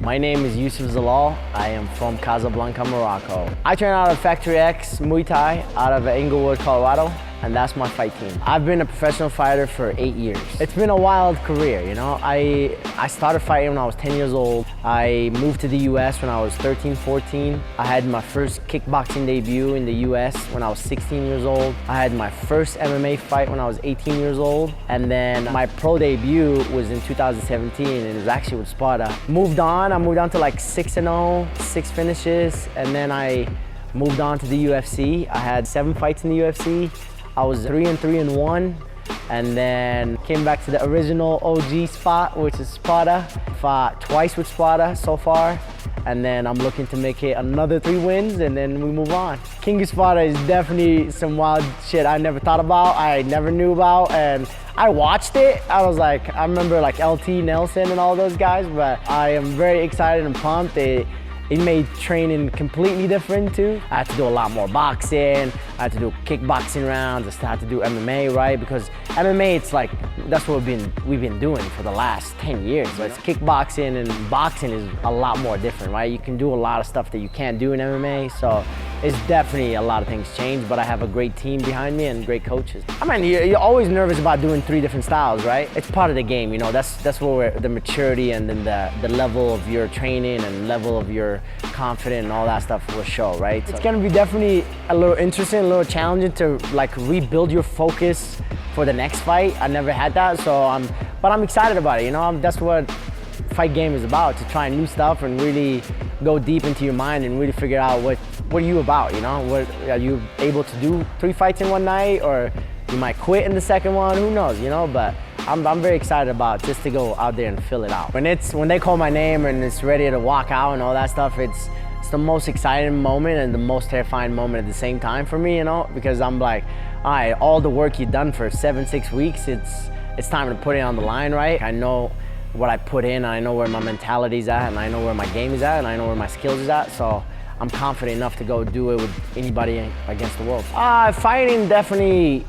My name is Youssef Zalal. I am from Casablanca, Morocco. I train out of Factory X Muay Thai out of Inglewood, Colorado, and that's my fight team. I've been a professional fighter for 8 years. It's been a wild career, you know. I started fighting when I was 10 years old. I moved to the US when I was 13, 14. I had my first kickboxing debut in the US when I was 16 years old. I had my first MMA fight when I was 18 years old. And then my pro debut was in 2017, and it was actually with Sparta. I moved on to like 6-0, 6 finishes, and then I moved on to the UFC. I had 7 fights in the UFC. I was 3-3-1, and then came back to the original OG spot, which is Sparta. Fought twice with Sparta so far, and then I'm looking to make it another 3 wins, and then we move on. King of Sparta is definitely some wild shit I never thought about, I never knew about, and I watched it. I was like, I remember like LT Nelson and all those guys, but I am very excited and pumped. It made training completely different too. I had to do a lot more boxing. I had to do kickboxing rounds. I still had to do MMA, right? Because MMA, it's like, that's what we've been doing for the last 10 years. But it's kickboxing, and boxing is a lot more different, right? You can do a lot of stuff that you can't do in MMA. So it's definitely a lot of things changed, but I have a great team behind me and great coaches. I mean, you're always nervous about doing 3 different styles, right? It's part of the game, you know. That's where the maturity and then the level of your training and level of your confidence and all that stuff will show, right? It's gonna be definitely a little interesting, a little challenging to like rebuild your focus for the next fight. I never had that, but I'm excited about it, you know. That's what fight game is about, to try new stuff and really go deep into your mind and really figure out what are you about, you know? What are you able to do 3 fights in one night, or you might quit in the second one, who knows, you know? But I'm very excited about just to go out there and fill it out. When they call my name and it's ready to walk out and all that stuff, it's the most exciting moment and the most terrifying moment at the same time for me, you know? Because I'm like, all right, all the work you've done for 7-6 weeks, it's time to put it on the line, right? I know what I put in, I know where my mentality's at, and I know where my game is at, and I know where my skills is at, so I'm confident enough to go do it with anybody against the world. Fighting definitely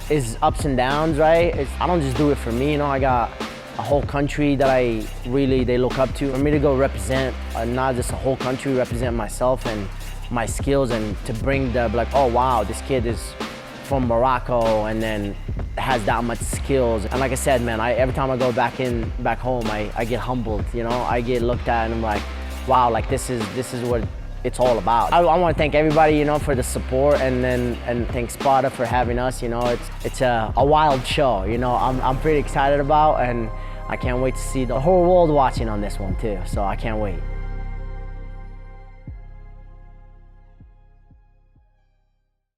is ups and downs, right? I don't just do it for me, you know. I got a whole country that they look up to. For me to go represent, not just a whole country, represent myself and my skills, and to bring like, oh wow, this kid is from Morocco and then has that much skills. And like I said, man, every time I go back home, I get humbled, you know. I get looked at and I'm like, wow, like this is what it's all about. I want to thank everybody, you know, for the support, and thank Sparta for having us. You know, it's a wild show, you know. I'm pretty excited about, and I can't wait to see the whole world watching on this one too. So I can't wait.